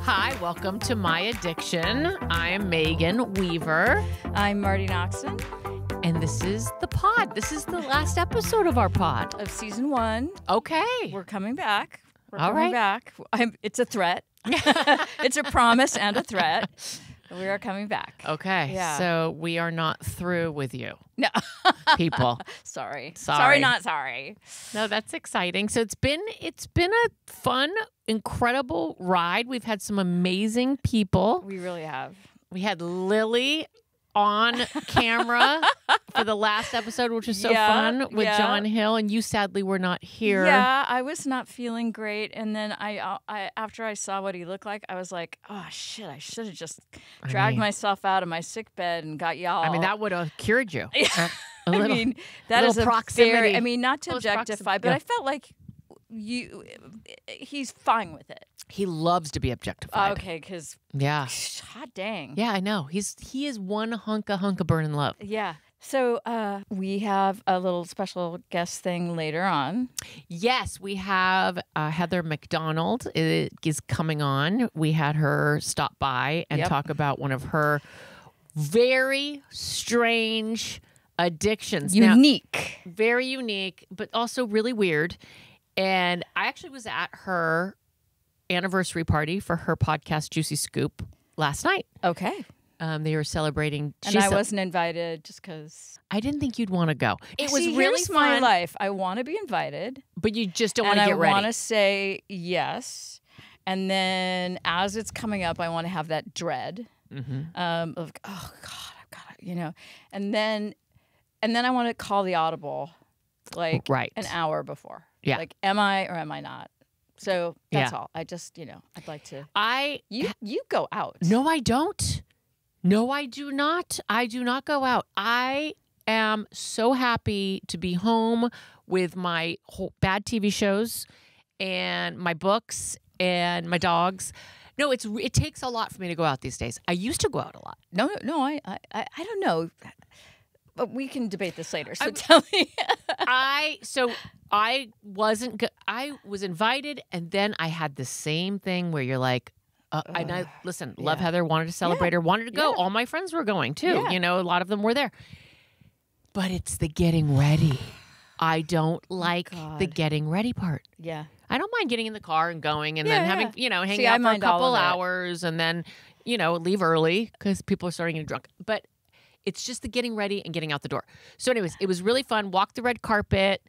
Hi, welcome to My Addiction. I'm Megan Weaver. I'm Marti Noxon. And this is the pod. This is the last episode of our pod. Of season 1. Okay. We're coming back. We're All coming right. back. It's a threat. It's a promise and a threat. We are coming back. Okay. Yeah. So we are not through with you. No. People. Sorry. Sorry. Sorry, not sorry. No, that's exciting. So it's been a fun, incredible ride. We've had some amazing people. We really have. We had Lilly on camera for the last episode, which was so fun with John Hill, and you sadly were not here. Yeah, I was not feeling great, and then I after I saw what he looked like, I was like, oh shit, I should have just dragged myself out of my sick bed and got y'all. I mean, that would have cured you. I mean, that is a proximity. very, I mean, not to Close objectify, but yeah. I felt like he's fine with it. He loves to be objectified. Okay, because hot dang. Yeah, I know. He is one hunk of burning love. Yeah. So we have a little special guest thing later on. Yes, we have Heather McDonald is coming on. We had her stop by and talk about one of her very strange addictions. Unique. Now, very unique, but also really weird. And I actually was at her anniversary party for her podcast, Juicy Scoop, last night. Okay. They were celebrating. And I wasn't invited just because. I didn't think you'd want to go. It was really here's fun. my life. I want to be invited. But you just don't want to get ready. And I want to say yes. And then as it's coming up, I want to have that dread of, oh, God, I've got to, And then I want to call the audible like an hour before. Yeah. Like, am I or am I not? So that's all. I just, I'd like to. You go out. No, I don't. No, I do not. I do not go out. I am so happy to be home with my whole bad TV shows and my books and my dogs. No, it takes a lot for me to go out these days. I used to go out a lot. No, I don't know. But we can debate this later. So tell me. I was invited, and then I had the same thing where you're like, love Heather, wanted to celebrate her, wanted to go. All my friends were going too. Yeah. A lot of them were there. But it's the getting ready. I don't like the getting ready part. Yeah. I don't mind getting in the car and going and then having, hanging out for a couple hours and then, leave early because people are starting to get drunk. But it's just the getting ready and getting out the door. So anyways, it was really fun. Walked the red carpet.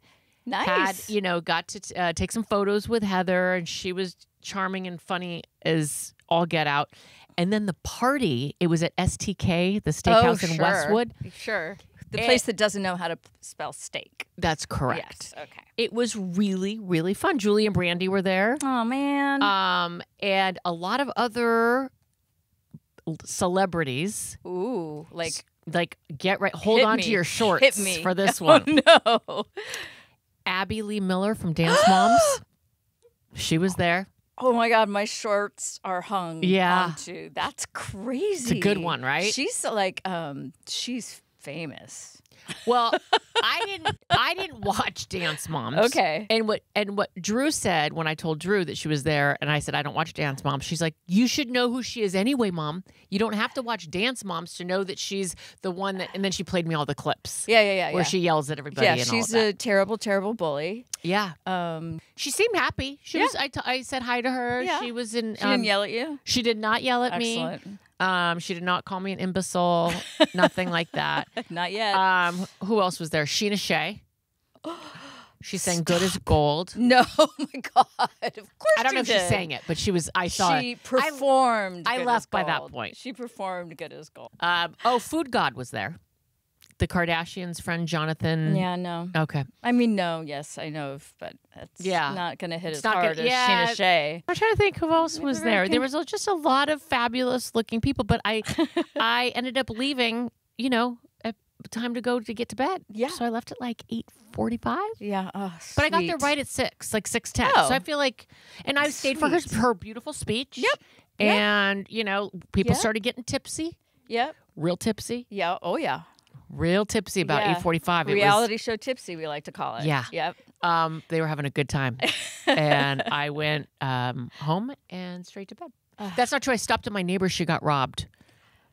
Nice. Got to take some photos with Heather, and she was charming and funny as all get out. And then the party, it was at STK, the steakhouse in Westwood. Sure. The place that doesn't know how to spell steak. That's correct. Yes. Okay. It was really, really fun. Julie and Brandy were there. Oh, man. And a lot of other celebrities. Ooh, like get right. Hold on to your shorts for this one. Oh, no. Abby Lee Miller from Dance Moms. She was there. Oh my God, my shorts are hung onto. That's crazy. It's a good one, right? She's like, she's famous. Well, I didn't watch Dance Moms. Okay. And what Drew said when I told Drew that she was there, and I said I don't watch Dance Moms. She's like, you should know who she is anyway, Mom. You don't have to watch Dance Moms to know that she's the one that. And then she played me all the clips. Yeah. Where she yells at everybody. Yeah, and she's all of a terrible, terrible bully. Yeah. She seemed happy. She was. I said hi to her. Yeah. She was in. She didn't yell at you? She did not yell at me. Excellent. She did not call me an imbecile. Nothing like that. Not yet. Who else was there? Sheena Shea. She sang "Good as Gold." No, oh my God! Of course, I don't know if she sang it, but she was. I saw she performed. I Good left as by Gold. that point. She performed "Good as Gold." Food God was there. The Kardashians' friend Jonathan. Yeah, no. Okay. I mean, no. Yes, I know, but it's not going to hit as hard as Sheena Shea. I'm trying to think who else was there. There was just a lot of fabulous looking people, but I ended up leaving. At time to go to get to bed. Yeah. So I left at like 8:45. Yeah. Oh, but I got there right at 6, like 6:10. Oh. So I feel like, and I stayed for her beautiful speech. Yep. And people started getting tipsy. Yep. Real tipsy. Yeah. Oh yeah. Real tipsy about 8:45. Reality show tipsy, we like to call it. Yeah. Yep. They were having a good time. And I went home and straight to bed. That's not true. I stopped at my neighbor. She got robbed.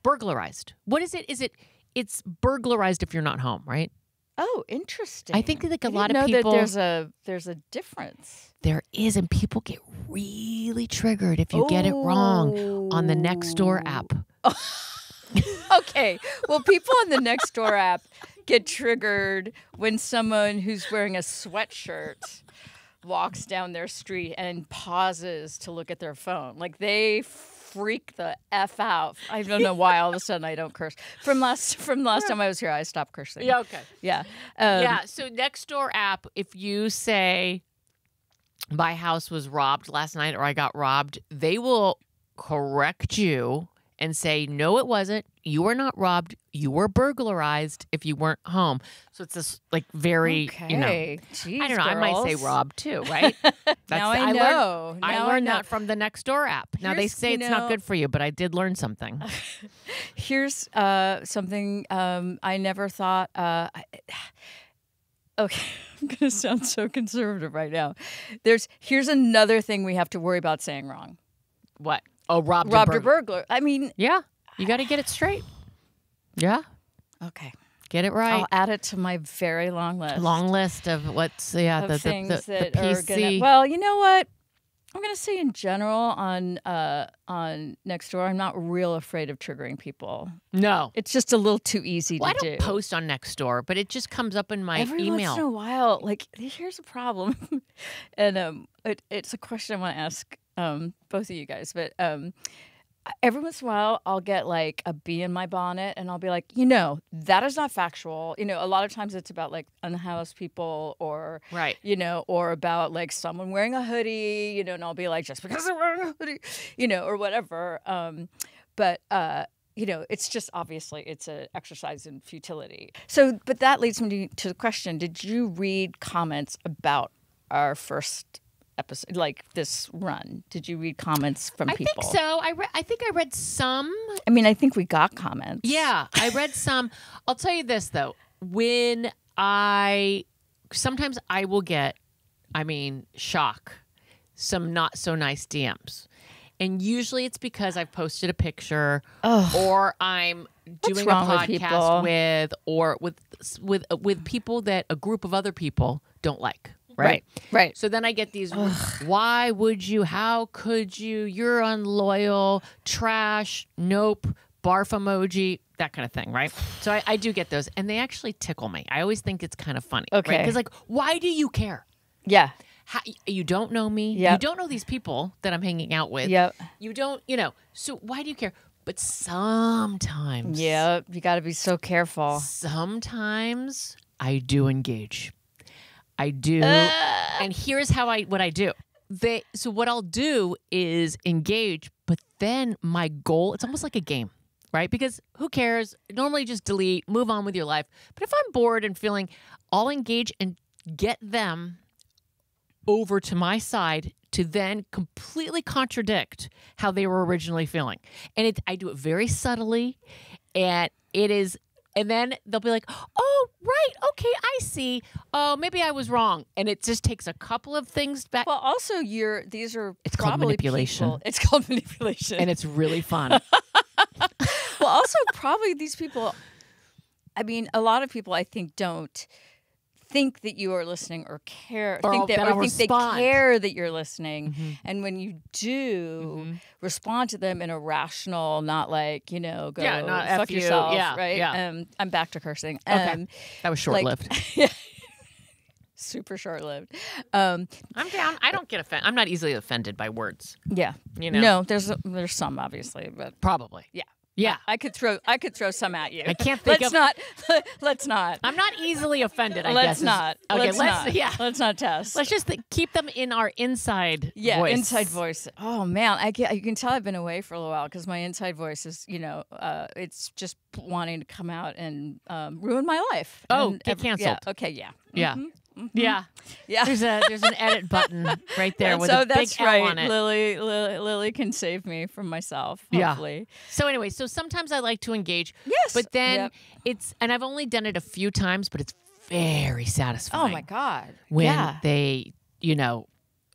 Burglarized. What is it? It's burglarized if you're not home, right? Oh, interesting. I think like a lot know of people. That there's a difference. There is, and people get really triggered if you get it wrong on the Nextdoor app. Okay. Well, people on the Nextdoor app get triggered when someone who's wearing a sweatshirt walks down their street and pauses to look at their phone. Like they freak the F out. I don't know why all of a sudden I don't curse. From last time I was here, I stopped cursing. Yeah, okay. Yeah. So Nextdoor app, if you say my house was robbed last night or I got robbed, they will correct you and say, no, it wasn't. You were not robbed. You were burglarized if you weren't home. So it's this like very, Jeez, I don't know. girls. I might say robbed too, right? Now I know. I learned that from the Nextdoor app. Now they say it's not good for you, but I did learn something. Here's something I never thought. Okay, I'm going to sound so conservative right now. Here's another thing we have to worry about saying wrong. What? Oh, robbed or burglar. I mean, yeah, you got to get it straight. Yeah. Okay. Get it right. I'll add it to my very long list. Long list of what's the things that the are PC. gonna. Well, you know what? I'm gonna say in general on Nextdoor, I'm not real afraid of triggering people. No, it's just a little too easy to do. I don't post on Nextdoor, but it just comes up in my every email. once in a while. Like, here's a problem, and it's a question I want to ask both of you guys, but every once in a while I'll get like a bee in my bonnet and I'll be like, that is not factual. A lot of times it's about like unhoused people or, right. Or about like someone wearing a hoodie, and I'll be like, just because they're wearing a hoodie, or whatever. But it's just obviously it's an exercise in futility. So, but that leads me to the question, did you read comments about our first episode, like this run? Did you read comments from people? I think so. I think I read some. I mean, I think we got comments. Yeah, I read some. I'll tell you this though. Sometimes I will get, shock, some not so nice DMs. And usually it's because I've posted a picture or I'm doing a podcast with people that a group of other people don't like. Right. So then I get these, why would you, how could you, you're unloyal, trash, nope, barf emoji, that kind of thing, right? So I do get those, and they actually tickle me. I always think it's kind of funny. Okay. Because like, why do you care? Yeah. You don't know me. Yep. You don't know these people that I'm hanging out with. Yep. You don't, so why do you care? But sometimes. Yeah, you got to be so careful. Sometimes I do engage. I do. And here's what I do. So what I'll do is engage, but then my goal, it's almost like a game, right? Because who cares? Normally just delete, move on with your life. But if I'm bored and feeling, I'll engage and get them over to my side to then completely contradict how they were originally feeling. And I do it very subtly, and and then they'll be like, oh, right, okay, I see. Oh, maybe I was wrong. And it just takes a couple of things back. Well, also, it's called manipulation. People. It's called manipulation. And it's really fun. Well, also, probably these people, a lot of people, I think, don't think that you are listening or care, think they care that you're listening. Mm-hmm. And when you do respond to them in a rational, not like, go not fuck F you. yourself, yeah, right? Yeah. I'm back to cursing. Okay. That was short-lived. Super short-lived. I'm down. I don't get offended. I'm not easily offended by words. Yeah. No, there's some, obviously, but probably. Yeah. Yeah, I could throw some at you. I can't think Let's not. I'm not easily offended. Let's not. Okay, let's not test. Let's just keep them in our inside. voice. Inside voice. Oh man, you can tell I've been away for a little while because my inside voice is, it's just wanting to come out and ruin my life. Oh, get canceled. Yeah. Okay. Yeah. Yeah. Mm-hmm. Yeah. There's an edit button right there with a big that's L right. on it. Lily can save me from myself. Hopefully. Yeah. So anyway, sometimes I like to engage. Yes. But then and I've only done it a few times, but it's very satisfying. Oh my God. When they,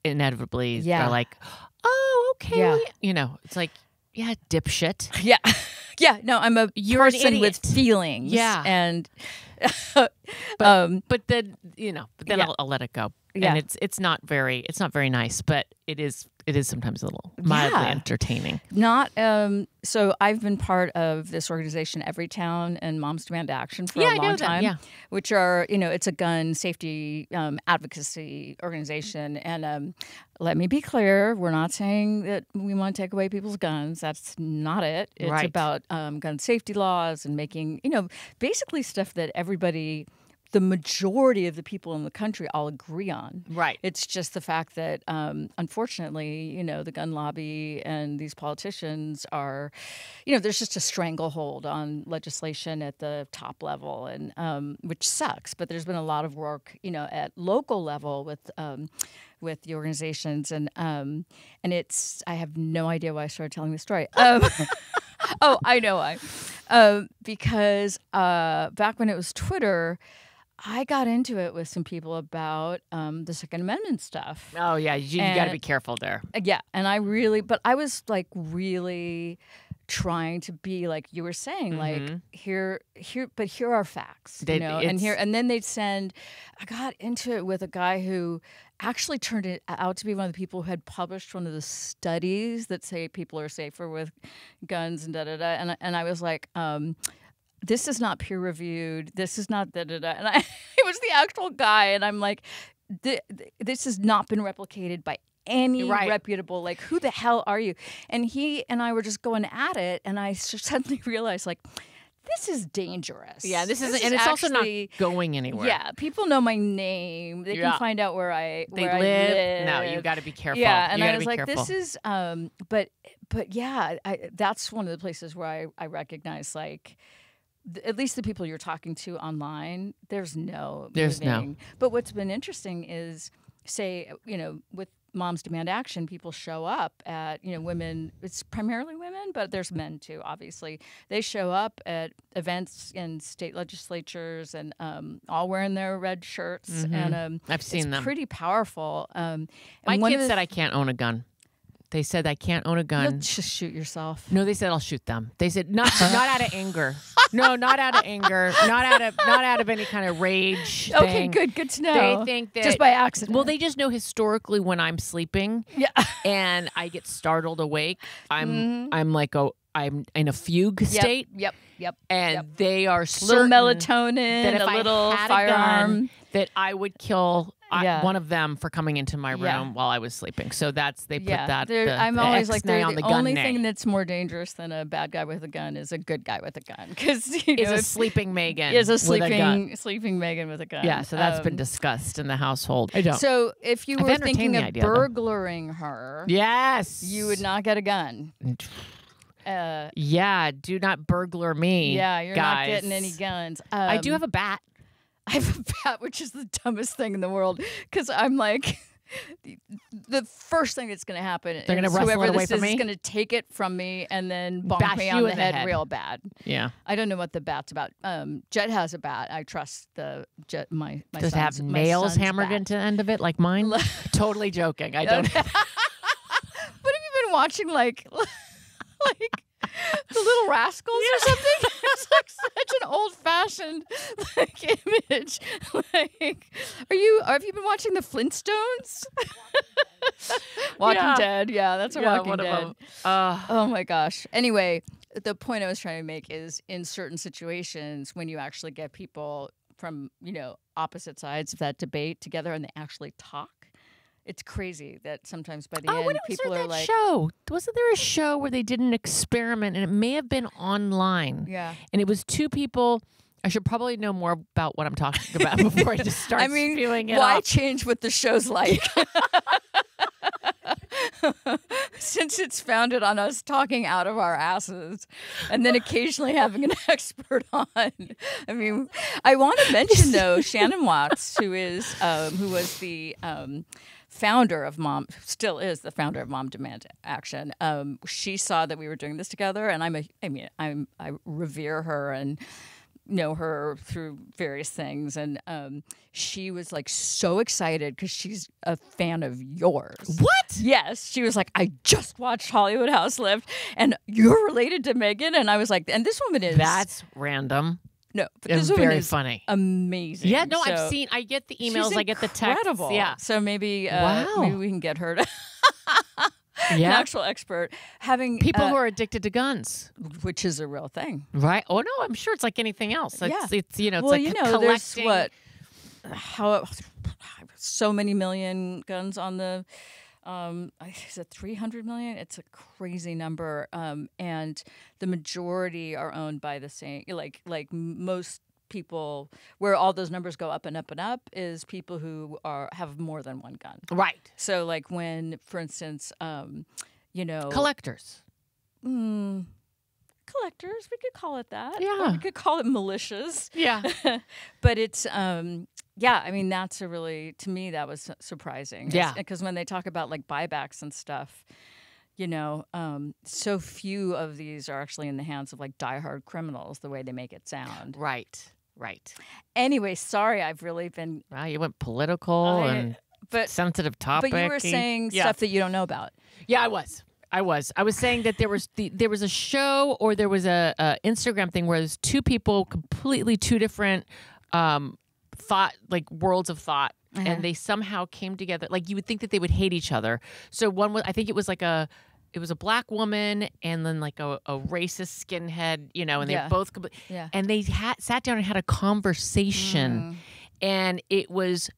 inevitably are like, oh, okay. Yeah. It's like, yeah, dipshit. Yeah. Yeah. No, I'm a You're an person with idiot. feelings. Yeah. And But then, Yeah. I'll let it go. Yeah. And it's not very nice, but it is sometimes a little mildly entertaining. not so I've been part of this organization, Everytown and Moms Demand Action for a I know long them, time. yeah. Which are, it's a gun safety advocacy organization. And let me be clear, we're not saying that we want to take away people's guns. That's not it. It's Right. about gun safety laws and making, basically stuff that everybody, the majority of the people in the country all agree on. Right. It's just the fact that, unfortunately, the gun lobby and these politicians are, there's just a stranglehold on legislation at the top level, and which sucks. But there's been a lot of work, at local level with the organizations, and it's, I have no idea why I started telling this story. Oh, I know why. Because back when it was Twitter, I got into it with some people about the Second Amendment stuff. Oh, yeah. You got to be careful there. Yeah. And I was like really trying to be like you were saying, like here are facts, and then they'd send. I got into it with a guy who actually turned it out to be one of the people who had published one of the studies that say people are safer with guns and and I was like, this is not peer reviewed. This is not and it was the actual guy, and I'm like, this has not been replicated by any reputable, like, who the hell are you? And he and I were just going at it, and I suddenly realized, like, this is dangerous. Yeah, this is it's also not going anywhere. Yeah, people know my name. They can find out where I live. No, you got to be careful. Yeah, and I was like, careful. this is, but yeah, that's one of the places where I recognize, like, at least the people you're talking to online, there's no. But what's been interesting is, say, with Moms Demand Action, people show up at, women, it's primarily women, but there's men too, obviously. They show up at events in state legislatures and all wearing their red shirts. And I've seen them. It's pretty powerful. My kids said I can't own a gun. They said I can't own a gun. You'll just shoot yourself. No, they said I'll shoot them. They said not out of anger. No, not out of anger. Not out of any kind of rage. Okay, thing. good to know. They think that just by accident. Well, they just know historically when I'm sleeping, and I get startled awake. I'm I'm in a fugue state. Yep. And they are little certain melatonin, that if a little I had firearm, a gun, that I would kill one of them for coming into my room while I was sleeping. So they put that. I'm always like, the only thing that's more dangerous than a bad guy with a gun is a good guy with a gun, because is a sleeping Megan. Is a sleeping Megan with a gun. Yeah, so that's been discussed in the household. I don't. So if you were thinking of burglaring her, yes, you would not get a gun. Do not burglar me. Yeah, you're guys. not getting any guns. I do have a bat. I have a bat, which is the dumbest thing in the world, because I'm like, the first thing that's going to happen is whoever this is going to take it from me and then bonk me on the head real bad. Yeah. I don't know what the bat's about. Jet has a bat. I trust the Jet. My Does it have nails hammered into the end of it like mine? Totally joking. I don't. What have you been watching? Like The Little Rascals or something? It's like such an old-fashioned image. Have you been watching the Flintstones? Walking Dead. Yeah, that's a Walking Dead. Oh my gosh. Anyway, the point I was trying to make is, in certain situations when you actually get people from, opposite sides of that debate together and they actually talk, it's crazy that sometimes by the end people are like, wasn't there a show where they did an experiment, and it may have been online? Yeah. And it was two people. I should probably know more about what I'm talking about before I just start spewing it why off. Change what the show's like? Since it's founded on us talking out of our asses and then occasionally having an expert on. I mean, I want to mention, though, Shannon Watts, who was the founder of still is the founder of Mom Demand Action. She saw that we were doing this together, and I revere her, and know her through various things, and she was like so excited because she's a fan of yours. What? Yes, she was like, I just watched Hollywood House Lift, and you're related to Megan, and I was like, and this woman is That's random. no, but It's this woman very is amazing. Amazing. Yeah, no, So I've seen. I get the she's emails. I get the texts. incredible. Yeah. So maybe Wow. maybe we can get her to. An Yeah. actual expert having People who are addicted to guns. which is a real thing. Right. Oh no, I'm sure it's like anything else. It's, Yeah. it's you know, it's Well, like you know, there's collecting. how so many million guns on the is it 300 million? It's a crazy number, and the majority are owned by the same like most people, where all those numbers go up and up and up is people who have more than one gun. Right. So like when, for instance, Collectors. collectors, we could call it that. Yeah. Or we could call it militias. Yeah. But it's yeah, I mean that's to me that was surprising. Yeah. Because when they talk about like buybacks and stuff, so few of these are actually in the hands of like diehard criminals the way they make it sound. Right. Right. Anyway, sorry, I've really been Wow, you went political and but sensitive topic. but you were saying stuff that you don't know about. Yeah, I was saying that there was a show, or there was a Instagram thing where there's two people, completely two different thought, like worlds of thought, and they somehow came together. Like you would think that they would hate each other. So one was, I think it was a black woman and then like a racist skinhead, and they both and they sat down and had a conversation, and it was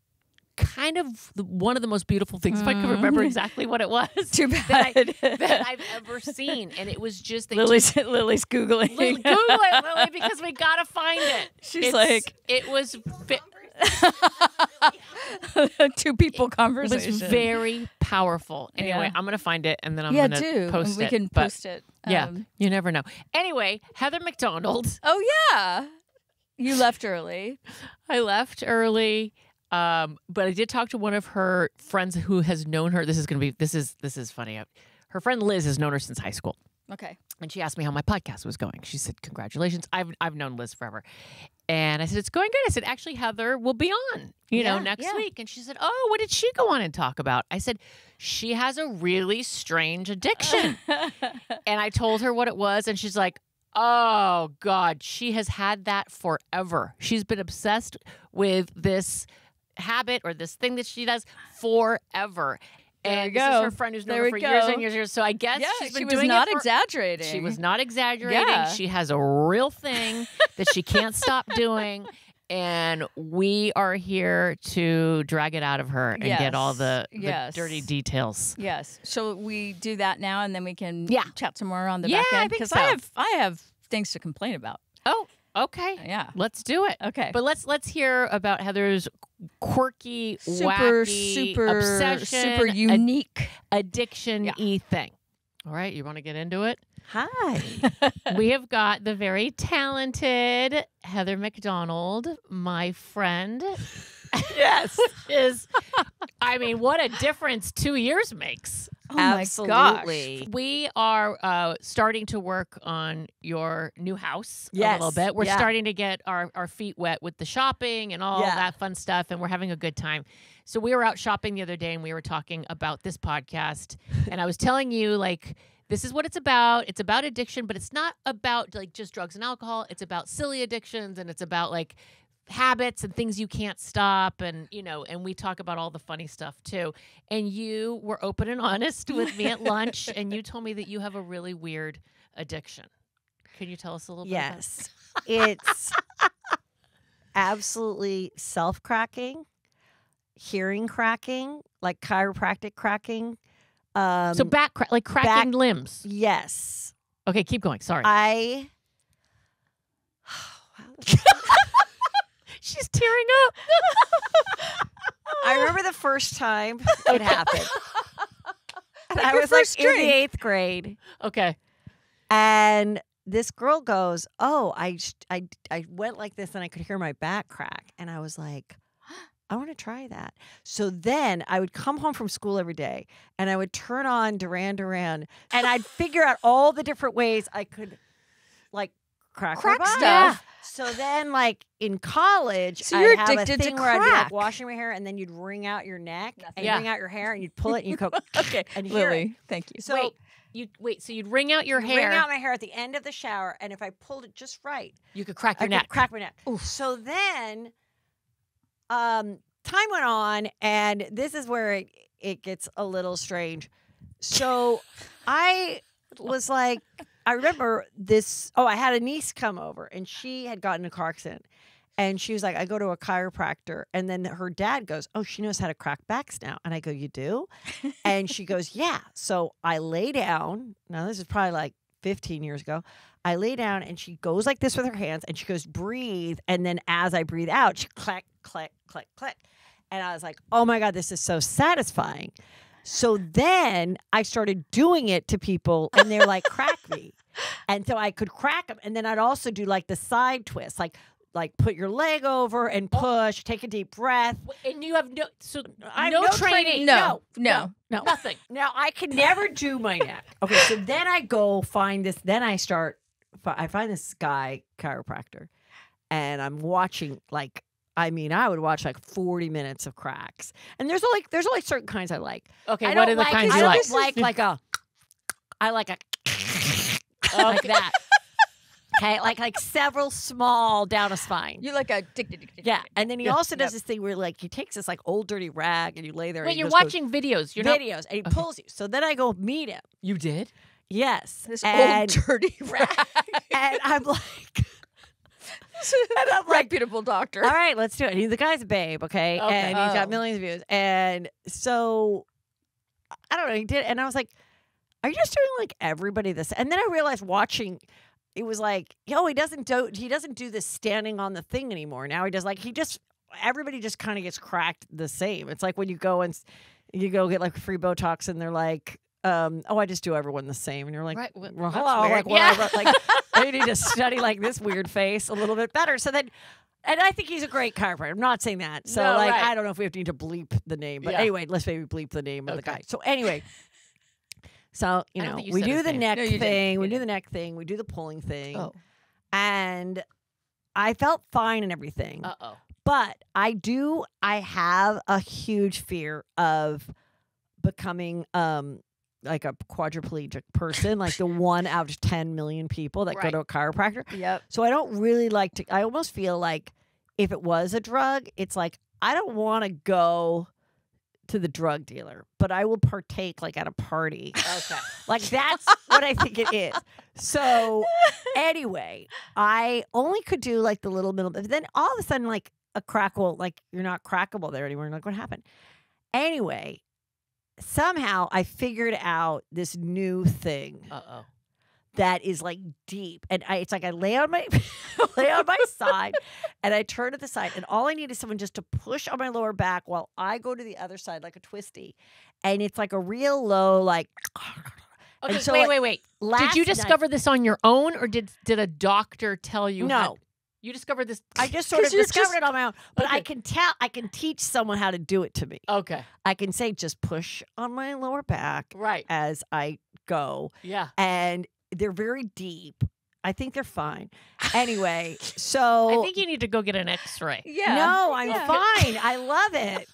kind of one of the most beautiful things, if I could remember exactly what it was. Too bad. that I've ever seen. And it was just Lily's Googling. Google it, Lily, because we gotta find it. It was two people it conversation. was very powerful. Anyway, I'm gonna find it and then I'm gonna post we it. can post it. Yeah, you never know. Anyway, Heather McDonald. Oh yeah, you left early. I left early. But I did talk to one of her friends who has known her. This is funny. Her friend Liz has known her since high school. Okay. And she asked me how my podcast was going. She said, "Congratulations. I've known Liz forever." And I said, "It's going good." I said, "Actually, Heather will be on, next week." And she said, "Oh, what did she go on and talk about?" I said, "She has a really strange addiction." And I told her what it was, and she's like, "Oh God, she has had that forever. She's been obsessed with this habit or this thing that she does forever." And this is her friend who's known her for years and years and years. So I guess she's been doing not it exaggerating. She was not exaggerating. Yeah. She has a real thing that she can't stop doing. And we are here to drag it out of her and get all the dirty details. Yes. So we do that now, and then we can chat some more on the Yeah, back end. I think Because so. I have things to complain about. Oh, okay. Yeah. Let's do it. Okay. But let's hear about Heather's quirky, super wacky, obsession, super unique addiction-y thing. All right, you want to get into it? Hi. We have got the very talented Heather McDonald, my friend. Yes. What a difference 2 years makes. Oh Absolutely. my gosh. We are starting to work on your new house a Yes. little bit. We're Yeah. starting to get our feet wet with the shopping and all that fun stuff, and we're having a good time. So we were out shopping the other day, and we were talking about this podcast, and I was telling you, like, this is what it's about. It's about addiction, but it's not about, like, just drugs and alcohol. It's about silly addictions, and it's about, like, habits and things you can't stop, and and we talk about all the funny stuff too. And you were open and honest with me at lunch, and you told me that you have a really weird addiction. Can you tell us a little bit? Yes. It's absolutely self-cracking, hearing cracking, like chiropractic cracking. So cracking limbs. Yes. Okay, keep going. Sorry. She's tearing up. I remember the first time it happened. I your was like first in the drink. 8th grade. Okay. And this girl goes, "Oh, I went like this and I could hear my back crack." And I was like, I want to try that. So then I would come home from school every day and I would turn on Duran Duran and I'd figure out all the different ways I could like crack my butt. stuff. So then, like in college, So you're I'd have a addicted to thing where I'd be like crack. washing my hair, and then you'd wring out your neck and Yeah. wring out your hair, and you'd pull it, and you go, Okay, and you hear it. Lily, thank you. So So you'd wring out your you hair. wring out my hair at the end of the shower, and if I pulled it just right, You could crack I your neck. could crack my neck. So then, time went on, and this is where it gets a little strange. So I was like, I remember this. Oh, I had a niece come over, and she had gotten in a car accident. And she was like, I go to a chiropractor. And then her dad goes, oh, she knows how to crack backs now. And I go, you do? And she goes, yeah. So I lay down. Now, this is probably like 15 years ago. I lay down, and she goes like this with her hands, and she goes, breathe. And then as I breathe out, she click, click, click, click. And I was like, oh my God, this is so satisfying. So then I started doing it to people, and they're like, crack me. And so I could crack them. And then I'd also do like the side twist, like put your leg over and push, take a deep breath. And you have no No training. No. nothing. Now I can never do my neck. Okay, so then I go find this. Then I find this guy chiropractor, and I'm watching like. I mean, I would watch like 40 minutes of cracks, and there's only certain kinds I like. Okay, I what don't are the kinds I you don't like? like like that. Okay, like several small down a spine. You like a Yeah, and then he also does Yep. this thing where like he takes this like old dirty rag and you lay there. Wait, and he you're just goes, watching videos. You're not. videos, and he pulls you. So then I go meet him. You did? Yes, This and, old dirty rag. and I'm like, and I'm like, Reputable doctor. all right, let's do it. The guy's a babe, okay? Okay. And he's got Oh. millions of views. And so I don't know, he did, and I was like, are you just doing like everybody this? And then I realized watching, it was like, yo, he doesn't do this standing on the thing anymore. Now he does everybody just kind of gets cracked the same. It's like when you go you go get like free Botox, and they're like, oh, I just do everyone the same. And you're like, Right. well, That's hello, weird. like whatever. Like I need to study like this weird face a little bit better. So then, and I think he's a great chiropractor. I'm not saying that. So No, like, right. I don't know if we have to need to bleep the name, but Yeah. anyway, let's maybe bleep the name of the Okay. guy. So anyway, so I don't think you we said do his the name. neck No, you didn't. thing, You we do the didn't. neck thing, we do the pulling thing, Oh. and I felt fine and everything. Uh-oh. But I have a huge fear of becoming like a quadriplegic person, like the 1 out of 10 million people that go Right. to a chiropractor. Yep. So I don't really like to, I almost feel like if it was a drug, it's like I don't want to go to the drug dealer, but I will partake like at a party. Okay. Like that's what I think it is. So anyway, I only could do like the little middle, but then all of a sudden like a crackle, like you're not crackable there anymore. You're like, what happened? Anyway, somehow I figured out this new thing Uh-oh. that is like deep, and it's like I lay on my side, and I turn to the side, and all I need is someone just to push on my lower back while I go to the other side like a twisty, and it's like a real low like. Okay, And so, wait. like, Did you last night- discover this on your own, or did a doctor tell you? No. You discovered this. I just sort of 'Cause you're discovered just- it on my own, but I Okay. can teach someone how to do it to me. Okay. I can say just push on my lower back Right. as I go, Yeah. and they're very deep. I think they're fine. Anyway, so I think you need to go get an X-ray. Yeah. no, I'm Yeah. fine. I love it.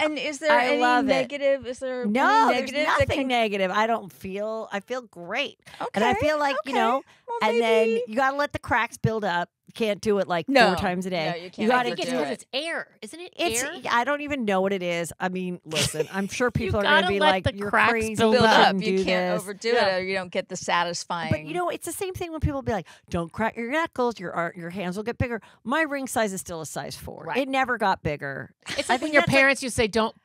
And is there I any love it. negative? Is there No, any there's negative that nothing can? negative. I feel great. Okay. And I feel like, okay. well, Well, and then maybe- you got to let the cracks build up. You can't do it like No. 4 times a day. No, you can't You I gotta think it's overdo because it. it's air, isn't it? It's air. I don't even know what it is. I mean, listen, I'm sure people are gotta going to be let like, the "You're cracks crazy, build you build up. shouldn't You do can't this." overdo Yeah. it, or you don't get the satisfying. But you know, it's the same thing when people be like, "Don't crack your knuckles. Your hands will get bigger." My ring size is still a size 4. Right. It never got bigger. It's I like when think your that's parents you say don't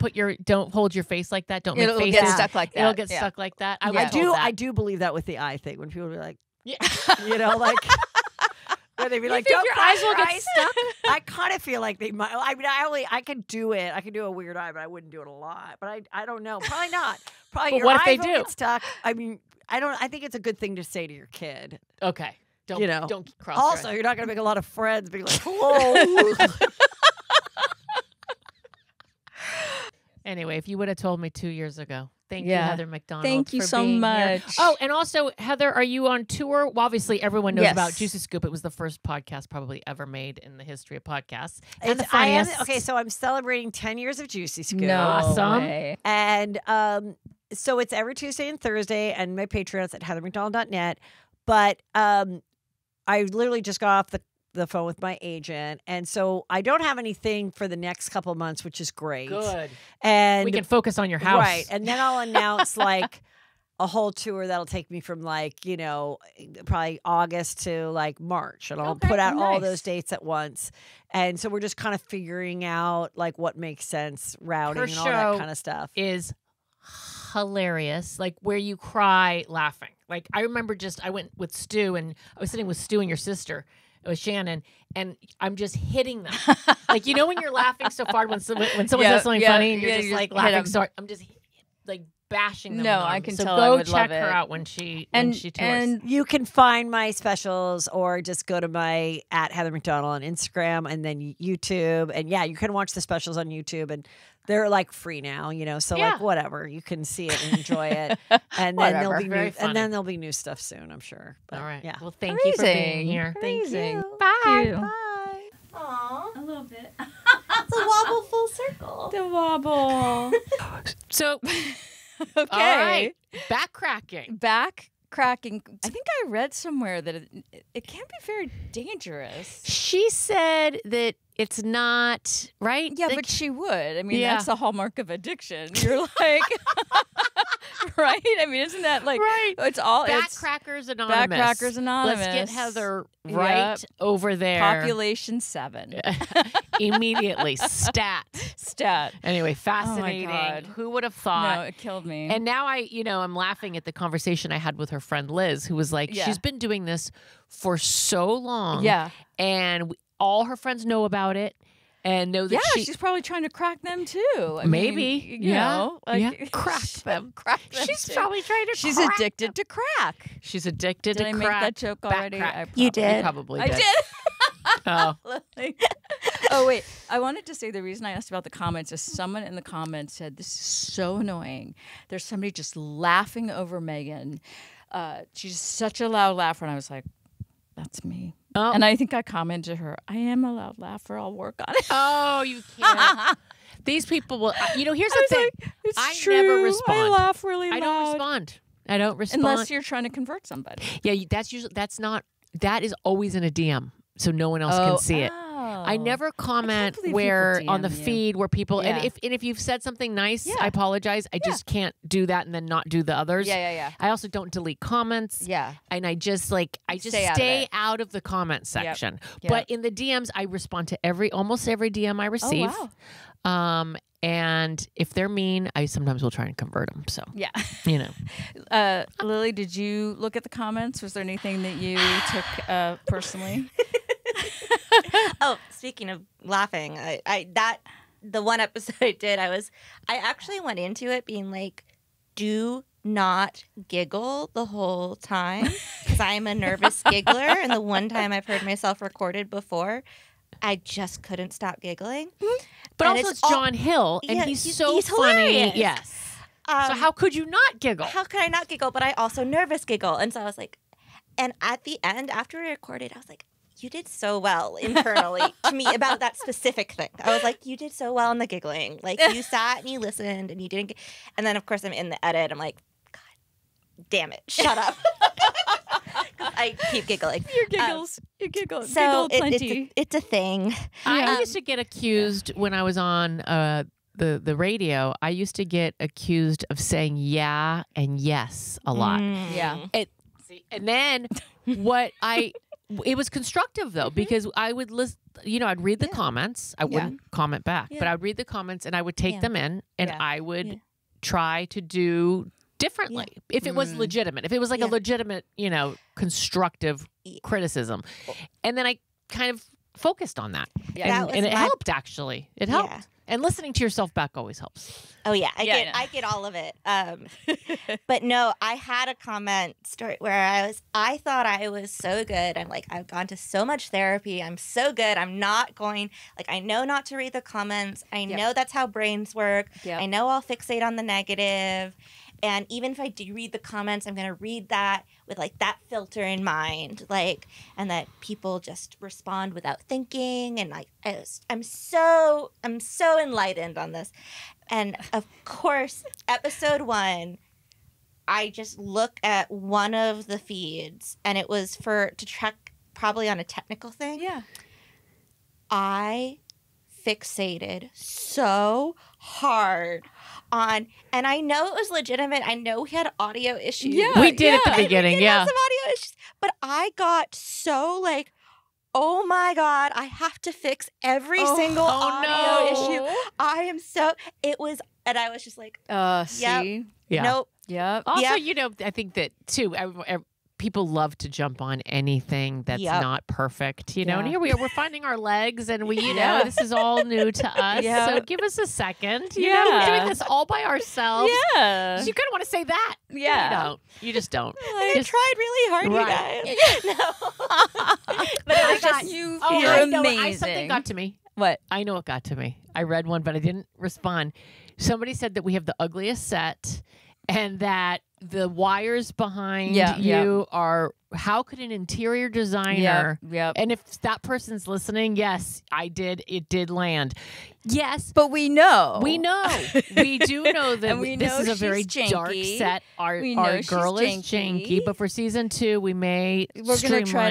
hold your face like that. Don't it'll make get faces. stuck like that. It'll get yeah. stuck like that. Yeah. was I told do. that. I do believe that with the eye thing. When people be like, Yeah. you know, like. When they be like, think "Don't your crack eyes will get stuck?" I kind of feel like they might. I mean, I could do it. I could do a weird eye, but I wouldn't do it a lot. But I don't know. Probably not. Probably. But your what if they eyes will do? get stuck. I mean, I don't. I think it's a good thing to say to your kid. Okay. Don't You know. don't cross. Also, your you're not going to make a lot of friends. Being like, "Hello." Anyway, if you would have told me 2 years ago. Thank you, Yeah. Heather McDonald. Thank you for so being here. much. Oh, and also, Heather, are you on tour? Well, obviously, everyone knows Yes. about Juicy Scoop. It was the first podcast probably ever made in the history of podcasts. And It's- the funniest. okay, so I'm celebrating 10 years of Juicy Scoop. No Awesome. way. And so it's every Tuesday and Thursday, and my Patreon's at heathermcdonald.net. But I literally just got off the phone with my agent, and so I don't have anything for the next couple of months, which is great. Good. And We can focus on your house. right, and then I'll announce like a whole tour that'll take me from like, you know, probably August to like March, and I'll Okay, put out all nice. those dates at once. And so we're just kind of figuring out like what makes sense, routing, Her and all that show kind of stuff. Is hilarious, like where you cry laughing. Like I remember I went with Stu, and I was sitting with Stu and your sister. It was Shannon, and I'm just hitting them. Like, you know, when you're laughing so hard when someone Yeah, does something yeah, funny and you're yeah, just you like just hit laughing 'em. so hard. I'm just like bashing them. No, in the I arm. can so tell. go I would check love her it. out when she And tours. and You can find my specials or just go to my at Heather McDonald on Instagram and then YouTube. And yeah, you can watch the specials on YouTube, and they're like free now, you know, so Yeah. like whatever, you can see it and enjoy it. And then there'll Whatever. be Very new, funny. and then there'll be new stuff soon, I'm sure. But, All right. Yeah. Well, thank you for being Amazing. here. Amazing. Bye. Thank you. Bye. Aw, A little bit. it's a wobble full circle. The wobble. So, Okay. all right, back cracking. Back cracking. I think I read somewhere that it can be very dangerous. She said that it's not right. Yeah, Like, but she would. I mean, Yeah. that's the hallmark of addiction. You're like, right? I mean, isn't that like, right. it's all, it's Backcrackers Anonymous. Backcrackers Anonymous. Let's get Heather right Yep. over there. population 7. Immediately. Stat. Stat. Anyway, fascinating. God. Who would have thought? No, it killed me. And now I'm laughing at the conversation I had with her friend Liz, who was like, Yeah. she's been doing this for so long. yeah. And all her friends know about it and know that Yeah, she's probably trying to crack them too. I Maybe. mean, you Yeah. know, like, Yeah. Crack them. Crack them. she's too. probably trying to She's crack addicted to crack. them. She's addicted Did to I crack. make that joke Back already? crack. I You probably- You did. probably I did. did. Oh. Lily. Oh wait, I wanted to say the reason I asked about the comments is someone in the comments said this is so annoying. There's somebody just laughing over Megan. She's such a loud laugher, and I was like, "That's me." Oh. And I think I commented to her, "I am a loud laugher. I'll work on it." Oh, you can't. These people will. Here's the thing. It's I true. never respond. I laugh really loud. I don't respond. I don't respond. Unless you're trying to convert somebody. Yeah, that is always in a DM, so no one else can see it. I never comment believe where people on the DM you. feed where people Yeah. and if you've said something nice, Yeah. I apologize. I just can't do that and then not do the others. Yeah. I also don't delete comments. Yeah. And I just Stay stay out of it. out of the comment section. Yep. But in the DMs, I respond to almost every DM I receive. Oh wow. And if they're mean, I sometimes will try and convert them. So Yeah. you know. Lily, did you look at the comments? Was there anything that you took personally? Oh, speaking of laughing, the one episode I did, I actually went into it being like, do not giggle the whole time because I'm a nervous giggler, and the one time I've heard myself recorded before, I just couldn't stop giggling. But And also it's it's John Hill, and Yeah, he's he's so funny. hilarious. Yes. So how could you not giggle? How could I not giggle? But I also nervous giggle, and so I was like, and at the end after we recorded, I was like, you did so well internally to me about that specific thing. I was like, you did so well in the giggling. Like, you sat and you listened and you didn't get... And then, of course, I'm in the edit. I'm like, God damn it. Shut up. 'Cause I keep giggling. Your giggles. You giggle. So giggle plenty. it's a thing. I used to get accused when I was on the radio. I used to get accused of saying yeah and yes a lot. Yeah. And then it was constructive though, because I would listen, I'd read the comments. I wouldn't comment back, but I would read the comments and I would take them in and Yeah. I would try to do differently if it was legitimate, if it was like a legitimate, constructive criticism. And then I kind of focused on that. Yeah. And it helped, actually. It helped. And listening to yourself back always helps. Oh yeah, Yeah, I get all of it. But no, I had a comment story where I thought I was so good. I'm like, I've gone to so much therapy. I'm so good. I'm not going, like, I know not to read the comments. I know that's how brains work. Yep. I know I'll fixate on the negative. And even if I do read the comments, I'm going to read that with like that filter in mind, like, and that people just respond without thinking. And like, I'm so enlightened on this. And of course, episode 1, I just look at one of the feeds, and it was to track probably on a technical thing. Yeah. I fixated so hard on, and I know it was legitimate. I know we had audio issues. Yeah, We did at the And we beginning, did have yeah. some audio issues, but I got so like, oh my God, I have to fix every single audio issue. It was, and I was just like, See? Yeah. nope. Yep. Also, Yep. you know, I think that too. People love to jump on anything that's Yep. not perfect, you know. And Yeah. here we are, we're finding our legs, and we, you Yeah. know, this is all new to us. Yeah. So give us a second. You know, we're Yeah. doing this all by ourselves. Yeah. So you kind of want to say that. Yeah. You don't. You just don't. I Just- tried really hard, Right. you guys. No. But it was just, You Oh, you're I know. amazing. Something got to me. What? I know it got to me. I read one, but I didn't respond. Somebody said that we have the ugliest set, and that the wires behind you are. How could an interior designer? Yep. And if that person's listening, yes, I did. It did land. Yes. But we know. We know. We do know that And we this know is a very she's dark janky. set. Our We know girl she's is janky, janky. but for season 2, we may We're gonna try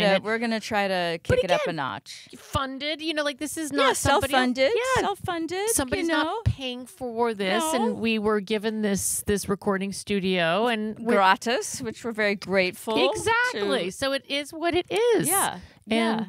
to kick it up a again, notch. funded. You know, like this is not somebody self-funded. Yeah, Self-funded. somebody's you know? not paying for this, No. and we were given this recording studio, and we're gratis, which we're very grateful. exactly. to- So it is what it is. Yeah. And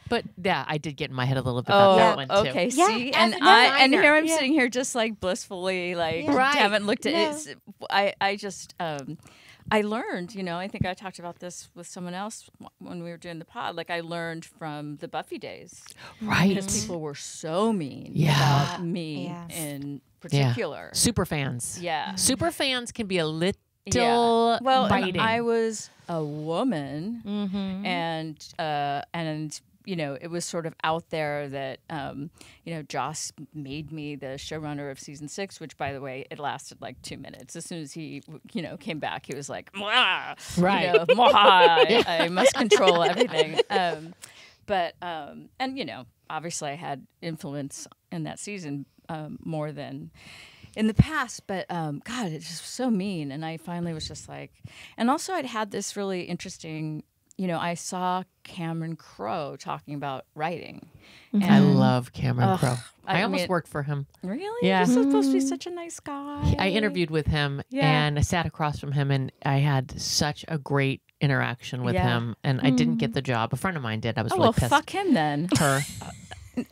but yeah, I did get in my head a little bit about that one too. okay. Yeah, See, as and a and designer. here I'm Yeah. sitting here just like blissfully, like Yeah. Right. haven't looked at No. it. I just I learned. You know, I think I talked about this with someone else when we were doing the pod. Like I learned from the Buffy days, Right. because people were so mean Yeah. about me Yeah. in particular. Super fans. Yeah. Super fans can be a little Yeah. Well, and biting. I was a woman, Mm-hmm. and you know, it was sort of out there that you know, Joss made me the showrunner of season 6, which, by the way, it lasted like 2 minutes. As soon as he, you know, came back, he was like, "Mwah," Right. you know, "Mwah, I must control everything." And you know, obviously, I had influence in that season more than in the past, but God, it's just so mean. And I finally was just like, and also I'd had this really interesting, you know, I saw Cameron Crowe talking about writing. I love Cameron Ugh, Crowe. I I almost mean- worked for him. Really? Yeah. He's supposed to be such a nice guy. I interviewed with him Yeah. and I sat across from him, and I had such a great interaction with Yeah. him, and I didn't get the job. A friend of mine did. I was Oh, really well, pissed. fuck him then. Her.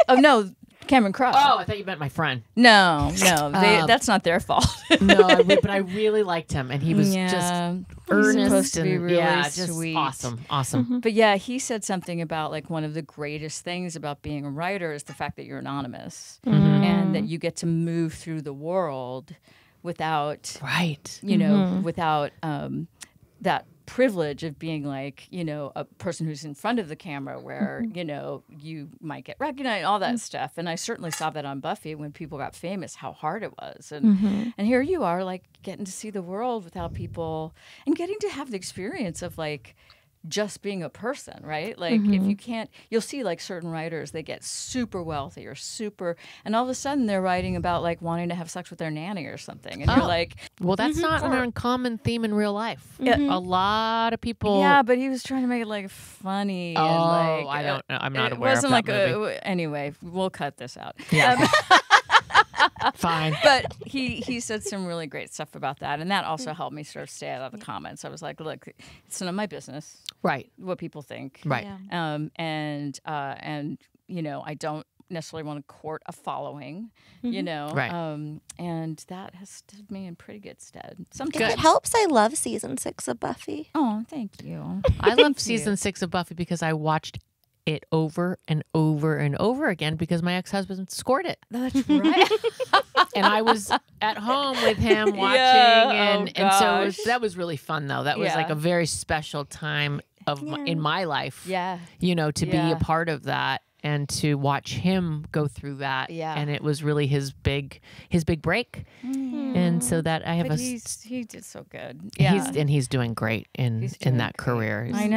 Oh, no, Cameron Crowe. Oh, I thought you meant my friend. No, that's not their fault. No, but I really liked him, and he was just earnest supposed to be and really yeah, just sweet. awesome. But yeah, he said something about like one of the greatest things about being a writer is the fact that you're anonymous and that you get to move through the world without, Right. you know, without that privilege of being like, you know, a person who's in front of the camera where, you know, you might get recognized, all that stuff. And I certainly saw that on Buffy when people got famous, how hard it was. And here you are like getting to see the world without people and getting to have the experience of like just being a person, right? Like if you can't, you'll see like certain writers, they get super wealthy or super, and all of a sudden they're writing about like wanting to have sex with their nanny or something. And you're like, Well, that's not an uncommon theme in real life. Yeah. A lot of people. yeah, but he was trying to make it like funny. Oh, and, like, I don't know. I'm not it aware of wasn't that like movie. anyway, we'll cut this out. Yeah. Fine. But he said some really great stuff about that, and that also helped me sort of stay out of the comments. I was like, look, it's none of my business Right. what people think. Right. Yeah. And you know, I don't necessarily want to court a following, you know. Right. And that has stood me in pretty good stead. If Sometimes. it helps, I love season 6 of Buffy. Oh, thank you. I love season 6 of Buffy because I watched it over and over and over again because my ex-husband scored it. That's right. And I was at home with him watching, Yeah, and so gosh. that was really fun, though. That was Yeah. like a very special time in my life, Yeah. you know, to be Yeah. a part of that and to watch him go through that. Yeah. And it was really his big break. And so that I have But a he did so good. Yeah. he's doing great in He's doing that great. career. He's I know.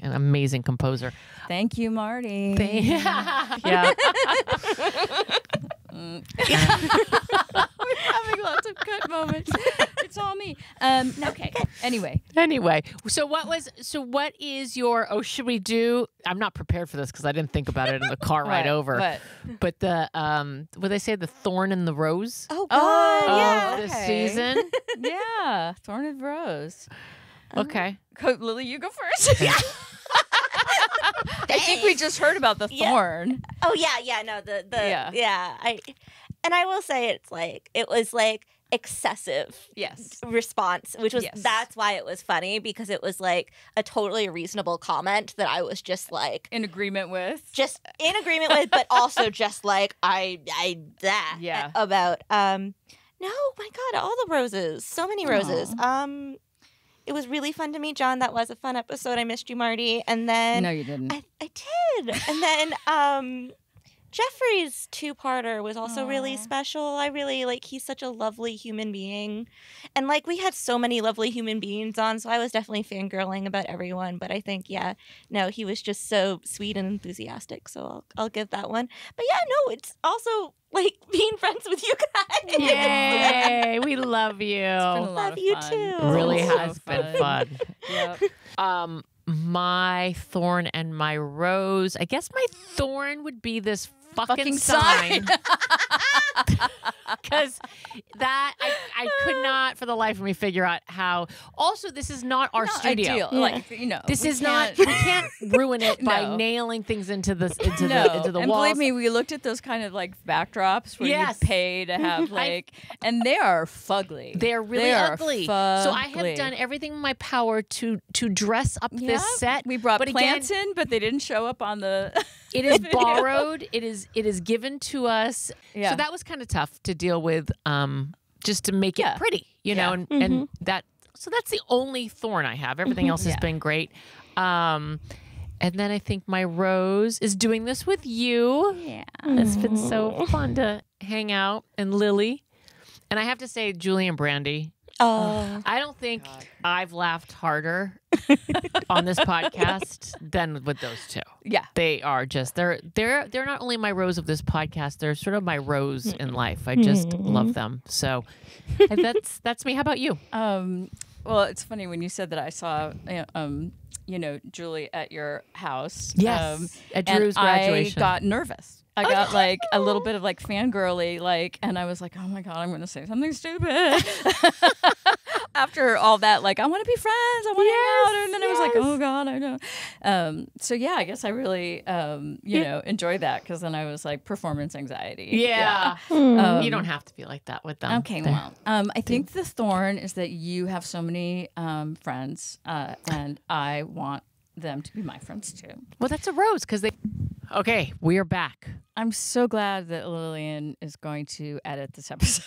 an amazing composer. Thank you, Marty. Yeah. We're having lots of good moments. It's all me. Okay. Anyway, What is your, should we do, I'm not prepared for this because I didn't think about it in the car ride over. What? But the, what they say, the thorn and the rose Oh, Oh, God. Yeah. of this okay. season? Yeah, Thorn and Rose. Okay. Lily, you go first. I think we just heard about the Yeah. thorn. Oh, yeah. No, Yeah. I will say it was like excessive Yes. response, which was, Yes. that's why it was funny, because it was like a totally reasonable comment that I was just like, In agreement with. but also just like Yeah. about no, my God, all the roses, so many roses. It was really fun to meet John. That was a fun episode. I missed you, Marty. And then No, you didn't. I did. And then Jeffrey's two-parter was also really special. I really he's such a lovely human being. And we had so many lovely human beings on, so I was definitely fangirling about everyone. But I think, he was just so sweet and enthusiastic. So I'll give that one. But it's also being friends with you guys. Yay. We love you. It's been a lot Love of you fun. too. Really So has been fun. Yep. My thorn and my rose. I guess my thorn would be this fucking sign. sign. Because that I could not for the life of me figure out how. Also, this is not our Not studio. ideal. This we is not. can't- We can't ruin it by No. nailing things into the and walls. believe me, we looked at those kind of backdrops where Yes. you pay to have and they are fugly. They're really They are ugly. So I have fugly. done everything in my power to dress up Yeah. this set. We brought but plants again, in, but they didn't show up on the. it is borrowed. It is given to us. Yeah. So that was kind of tough to deal with. Just to make it Yeah. pretty, you know, and that. So that's the only thorn I have. Everything else has been great. And then I think my rose is doing this with you. Yeah. It's been so fun to hang out, and Lily. And I have to say, Julie and Brandy. Oh. I don't think I've laughed harder on this podcast than with those two. Yeah. They are just they're not only my rose of this podcast, they're sort of my rose in life. I just love them. So that's me. How about you? Well, it's funny when you said that I saw Julie at your house. Yes, at and Drew's graduation. I got nervous. I got a little bit of fangirly, and I was like, oh my God, I'm going to say something stupid. After all that, I want to be friends. I want to hang out. And then I was like, oh God, I know. So yeah, I guess I really, enjoyed that because then I was like performance anxiety. Yeah. You don't have to be like that with them. Okay, well, I think the thorn is that you have so many friends, and I want them to be my friends too. Well, that's a rose because they. Okay, we are back. I'm so glad that Lillian is going to edit this episode.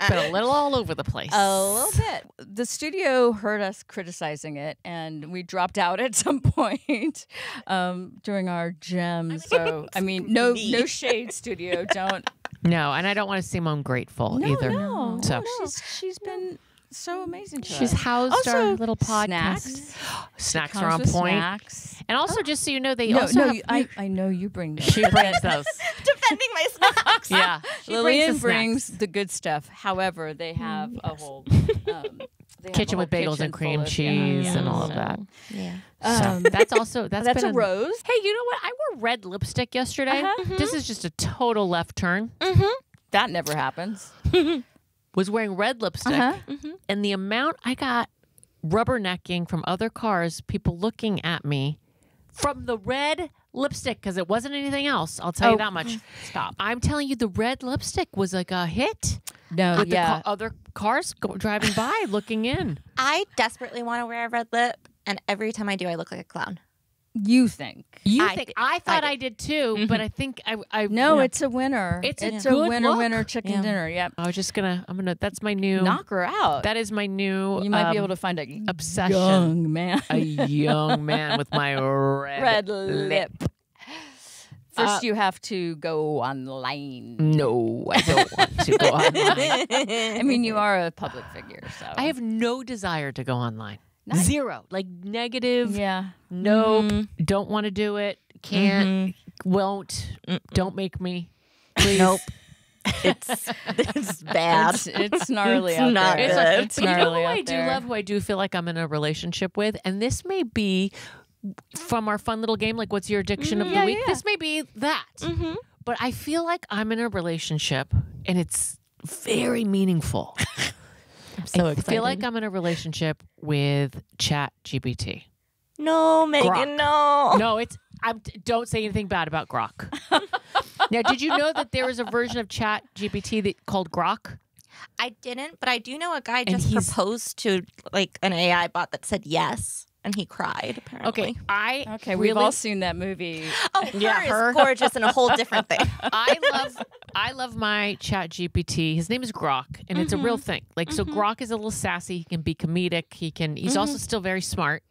Been a little all over the place. A little bit. The studio heard us criticizing it, and we dropped out at some point during our gems. So, I mean, no shade, studio. Don't. No, and I don't want to seem ungrateful either. No, So she's been so amazing to she's us. housed Also, our little podcast. snacks. Snacks Comes are on with point. Snacks. And also, just so you know, they also have, I know you bring them. she brings those. Defending my snacks. Yeah, she Lillian the brings snacks. the good stuff. However, they have a whole kitchen with bagels and cream cheese and all of that. Yeah. So that's also that's a been rose. Hey, you know what? I wore red lipstick yesterday. This is just a total left turn. That never happens. Was wearing red lipstick, and the amount I got rubbernecking from other cars, people looking at me from the red lipstick because it wasn't anything else. I'll tell you that much. Stop. I'm telling you, the red lipstick was like a hit. No, With the other cars driving by, looking in. I desperately want to wear a red lip, and every time I do, I look like a clown. You think? I thought I did too, but I think I No, it's a winner. It's a a good winner, look. winner chicken dinner. Yep. I was just gonna. That's my new. Knock her out. That is my new. You might be able to find a obsession. young man. A young man with my red lip. First, you have to go online. No, I don't want to go online. I mean, you are a public figure, so I have no desire to go online. Nice. Zero. Like negative. Yeah. Nope. Don't want to do it. Can't. Won't. Don't make me. Please. Nope. It's bad. It's gnarly It's out not there. good. It's But you know gnarly who out I do there. love, who I do feel like I'm in a relationship with, and this may be from our fun little game, like what's your addiction of the week? yeah. This may be that. But I feel like I'm in a relationship, and it's very meaningful. I'm so I excited. feel like I'm in a relationship with Chat GPT. No, Megan, Grok. no. No, don't say anything bad about Grok. Now, did you know that there is a version of Chat GPT called Grok? I didn't, but I do know a guy And just he's- proposed to like an AI bot that said yes, and he cried. Apparently. Okay, Okay, really, we've all seen that movie. Oh, her is gorgeous and a whole different thing. I love my Chat GPT. His name is Grok, and it's a real thing. Like, so Grok is a little sassy. He can be comedic. He's also still very smart.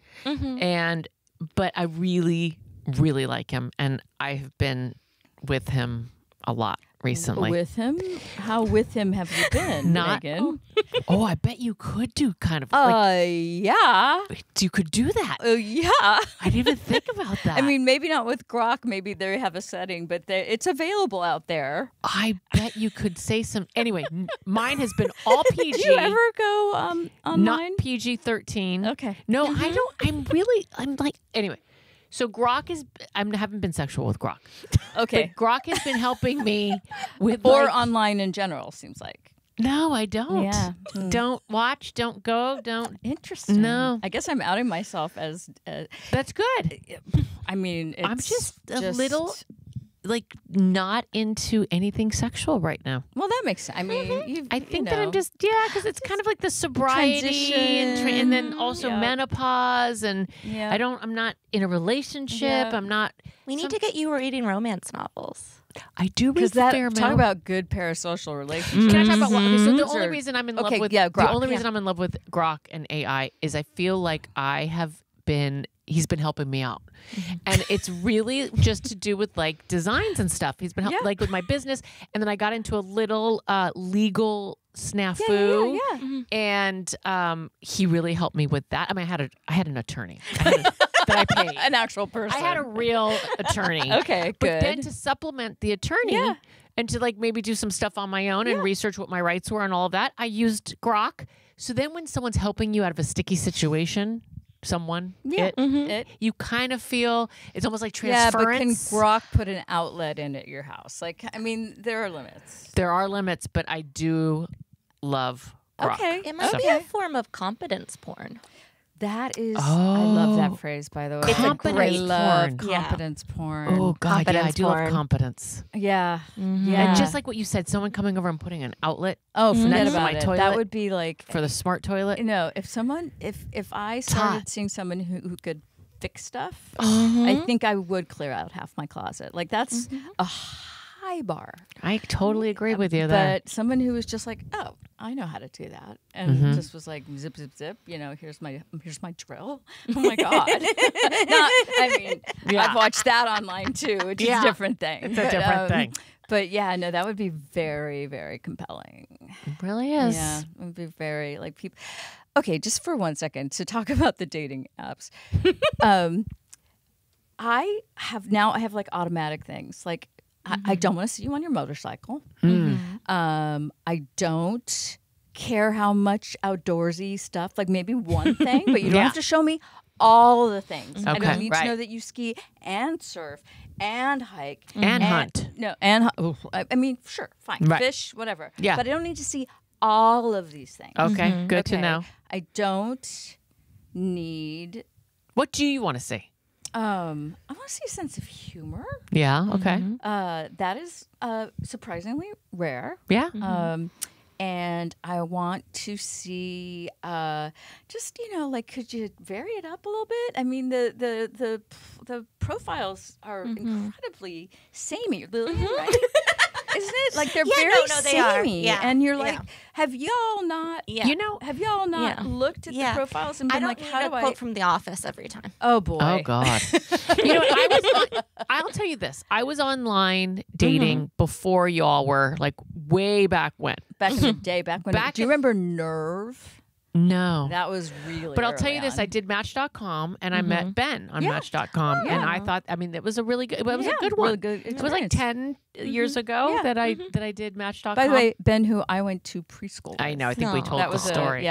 But I really, really like him, and I have been with him a lot recently. With him? How with him have you been, Not- Megan? Oh, I bet you could do kind of like Yeah. you could do that. Yeah. I didn't even think about that. I mean, maybe not with Grok. Maybe they have a setting, but it's available out there. I bet you could say some. Anyway, mine has been all PG. Do you ever go online? Not PG-13. Okay. No, I don't. I'm like. Anyway, so Grok is. I haven't been sexual with Grok. Okay. But Grok has been helping me with Or like, online in general, seems like. No, I don't. Yeah. Don't watch. Don't go. Don't. Interesting. No. I guess I'm outing myself as. That's good. I mean, it's I'm just a little like not into anything sexual right now. Well, that makes sense. I mean, I think that I'm just because it's kind of like the sobriety Transition, and then also yeah. menopause and Yeah. I'm not in a relationship. Yeah. I'm not. We need to get you reading romance novels. I do read because a fair talk amount. about good parasocial relationships. Can I talk about what? Okay, so the Sure. only reason I'm in love Okay, with yeah, the Grok, only yeah. reason I'm in love with Grok and AI is I feel like he's been helping me out. And it's really just to do with like designs and stuff. He's been Yeah. like with my business. And then I got into a little legal snafu. Yeah. And he really helped me with that. I mean, I had an attorney that I paid. An actual person. I had a real attorney. Okay, But good. then to supplement the attorney Yeah. and to like maybe do some stuff on my own and research what my rights were and all of that, I used Grok. So then when someone's helping you out of a sticky situation, you kind of feel it's almost like Yeah, but can transference. Grok put an outlet in at your house? Like, I mean, there are limits. There are limits, but I do love Grok. Okay. It might be a form of competence porn. That is, I love that phrase, by the way. It's a great I love porn. Yeah. competence porn. Oh God, yeah, I Competence do love porn. competence. Yeah. Mm-hmm. Yeah. And just like what you said, someone coming over and putting an outlet oh, forget next to about my it. toilet That would be like, for the smart toilet. no, if I hot. started seeing someone who could fix stuff, Mm-hmm. I think I would clear out half my closet. Like, that's a high bar. I totally agree with you there. But someone who was just like, oh, I know how to do that, and just was like, zip, zip, zip. You know, here's my drill. Oh my god! I mean, Yeah. I've watched that online too, which is Yeah. a different thing. It's a different thing. But yeah, no, that would be very, very compelling. It really is. Yeah, it would be very like people. Okay, just for 1 second to talk about the dating apps. I have like automatic things like. I don't want to see you on your motorcycle. I don't care how much outdoorsy stuff, like maybe one thing, but you don't have to show me all the things. I Okay, don't need to right. know that you ski and surf and hike. And hunt. No, and I mean, sure, fine. Right. Fish, whatever. Yeah. But I don't need to see all of these things. Okay, good to Okay? know. I don't need... What do you want to see? I want to see a sense of humor. Yeah. Okay. That is surprisingly rare. Yeah. And I want to see, just like, could you vary it up a little bit? I mean, the profiles are incredibly samey, Lilly, right? Isn't it? Like they're very they are. samey, Yeah. and you're like, have y'all not? Yeah. Have y'all not looked at the profiles and I been don't like, need how a do quote I? from The Office every time. Oh boy! Oh God! You know, I'll tell you this. I was online dating before y'all were, like, way back when. Back in the day, back when. Do you remember Nerve? No. That was really. But I'll tell early you this: on. I did Match.com, and I met Ben on Match.com, and I thought, I mean, it was a really good. It was a good one. Really good It was like 10 years ago that I did Match.com. By the way, Ben, who I went to preschool. I know. I think we told that the was story.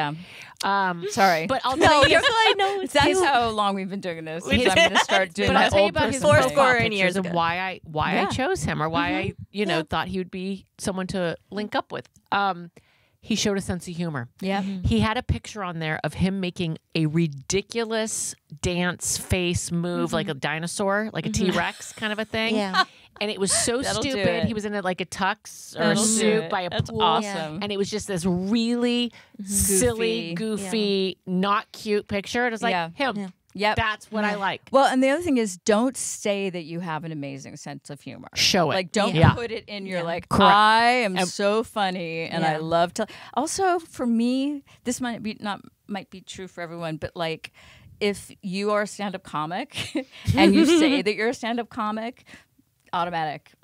Sorry, But I'll tell you. I know. That's how long we've been doing this. I'm going to start doing But my I'll tell you old about his person profile thing. Fourscore pictures years and ago. why I chose him, or why I thought he would be someone to link up with. He showed a sense of humor. Yeah. He had a picture on there of him making a ridiculous dance face move, like a dinosaur, like a T-Rex kind of a thing. Yeah. And it was so That'll do stupid. it. He was in like a tux or That'll a do suit it. by a That's pool. awesome. And it was just this really silly, goofy, not cute picture. It was like him. Yeah. Yep. That's what I like. Well, and the other thing is, don't say that you have an amazing sense of humor. Show it. Like, don't Yeah. put it in your like. Correct. I am so funny, and I love to. Also, for me, this might be true for everyone, but like, if you are a stand-up comic and you say that you're a stand-up comic, automatic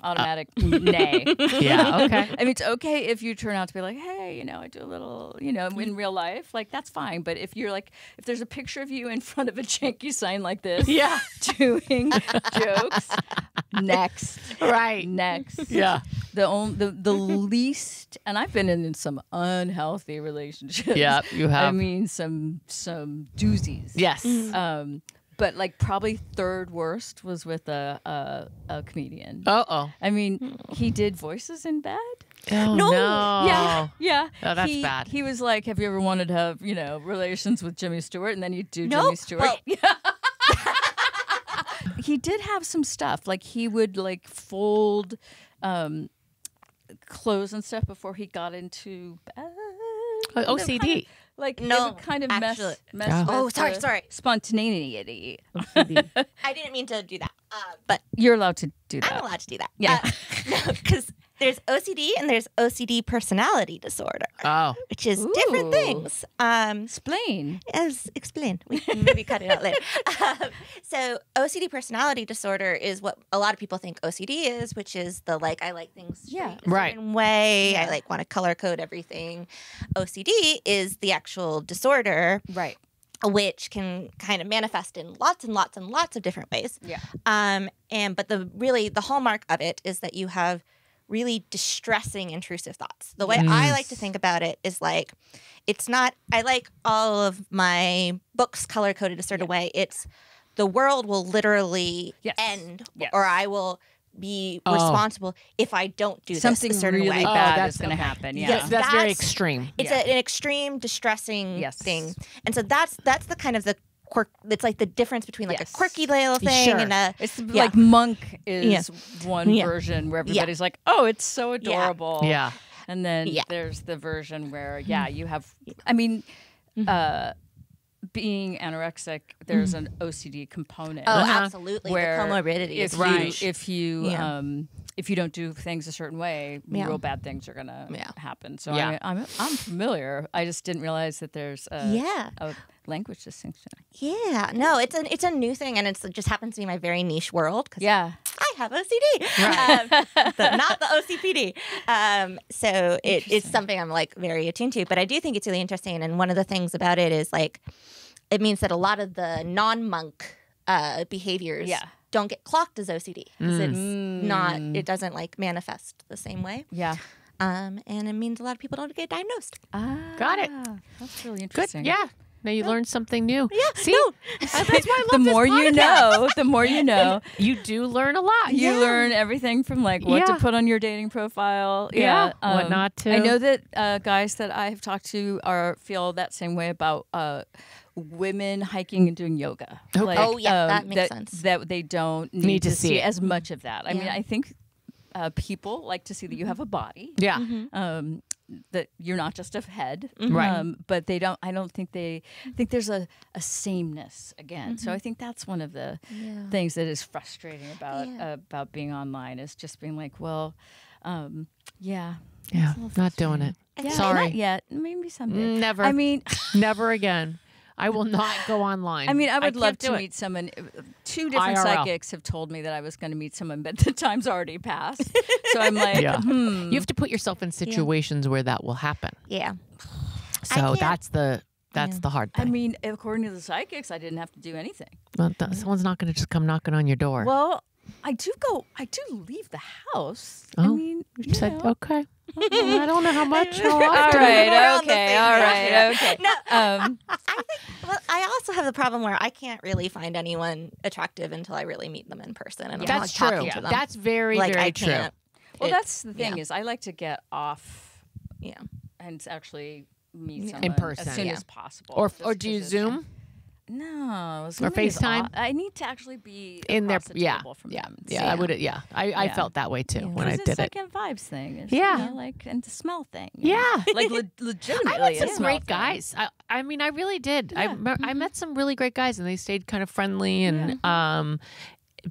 nay. Yeah, okay. I mean, it's okay if you turn out to be like, hey, I do a little, in real life, like, that's fine. But if you're like, if there's a picture of you in front of a janky sign like this, doing jokes, next, Right. next, Yeah. the least, and I've been in some unhealthy relationships. Yeah, you have. I mean, some doozies. Yes. But like probably third worst was with a comedian. Uh-oh. I mean, he did voices in bed. Oh, no. Yeah. Oh, that's bad. He was like, have you ever wanted to have, relations with Jimmy Stewart? And then you do Jimmy Stewart. Well, He did have some stuff. Like he would like fold clothes and stuff before he got into bed. OCD. Like No, it would kind of actually. mess Oh. with Oh, the sorry. spontaneity. I didn't mean to do that. But You're allowed to do that. I'm allowed to do that. Yeah. Because there's OCD and there's OCD personality disorder, Oh. which is different Ooh. things. Explain. As explained, we can maybe cut it out later. So OCD personality disorder is what a lot of people think OCD is, which is the like, I like things Yeah. a Right. certain way. Yeah. I like want to color code everything. OCD is the actual disorder, Right. which can kind of manifest in lots and lots and lots of different ways. Yeah. But the hallmark of it is that you have really distressing intrusive thoughts. The way I like to think about it is like, it's not, I like all of my books color coded a certain way. It's the world will literally end, or I will be responsible if I don't do Something this a certain really way. bad that's is going to okay. happen. Yeah. Yes, that's very That's- extreme. It's an extreme distressing Yes. thing. And so that's the kind of the quirk. It's like the difference between like Yes. a quirky little thing Sure. and a It's like Monk is one Yeah. version where everybody's like, oh, it's so adorable. Yeah. And then Yeah. there's the version where, you have, I mean, being anorexic, there's an OCD component. Oh, Uh-huh. absolutely. Where the comorbidity if is you, huge. if you don't do things a certain way, Yeah. real bad things are gonna happen. So Yeah. I'm familiar. I just didn't realize that there's a language distinction. Yeah, no, it's a new thing, and it just happens to be my very niche world. 'Cause Yeah. I have OCD, not the OCPD. So it's something I'm like very attuned to. But I do think it's really interesting, and one of the things about it is like it means that a lot of the non-monk behaviors don't get clocked as OCD because it's not. It doesn't like manifest the same way. Yeah. And it means a lot of people don't get diagnosed. Got it. That's really Good. interesting. Yeah. Now you learned something new. Yeah, See? no. That's why I love The this more you podcast. know, the more you know. You do learn a lot. You learn everything from like what to Yeah. put on your dating profile. Yeah, what not to. I know that guys that I have talked to feel that same way about women hiking and doing yoga. Okay. Like, Oh, yeah, that makes sense. That they don't need to see it. as much of that. I mean, Yeah. I think people like to see that you have a body. Yeah. that you're not just a head, Right. But they don't. I don't think they I think there's a sameness again. So I think that's one of the things that is frustrating about being online is just being like, well, yeah, not doing it. yeah, Sorry. not yet. Maybe someday. Never. I mean, Never again. I will not go online. I mean, I would love can't do to it. meet someone. 2 different IRL. psychics have told me that I was going to meet someone, but the time's already passed. So I'm like, Yeah. You have to put yourself in situations where that will happen. Yeah. So can't- that's the hard I thing. mean, according to the psychics, I didn't have to do anything. Well, someone's not going to just come knocking on your door. Well, I do leave the house. I Oh, mean, you said, know. okay. I don't know how much. How All often. right, We're on the okay, same all page. right, okay. No, Um, I think. Well, I also have the problem where I can't really find anyone attractive until I really meet them in person, and I'm That's like true. talking to them. That's very, like very I true. can't. well, It- that's the thing yeah. is I like to get off Yeah. and actually meet In someone person, as soon yeah. as possible. Or just do you 'cause Zoom? No, Zooming is FaceTime? I need to actually be In there, across the yeah, table from yeah, them. yeah. I would, yeah. I Yeah. felt that way too when I Because did it's it. like a vibes thing. It's, Yeah. you know, like and the smell thing. Yeah. like I legitimately. met a some smell great thing. guys. I mean, I really did. Yeah. I met some really great guys, and they stayed kind of friendly and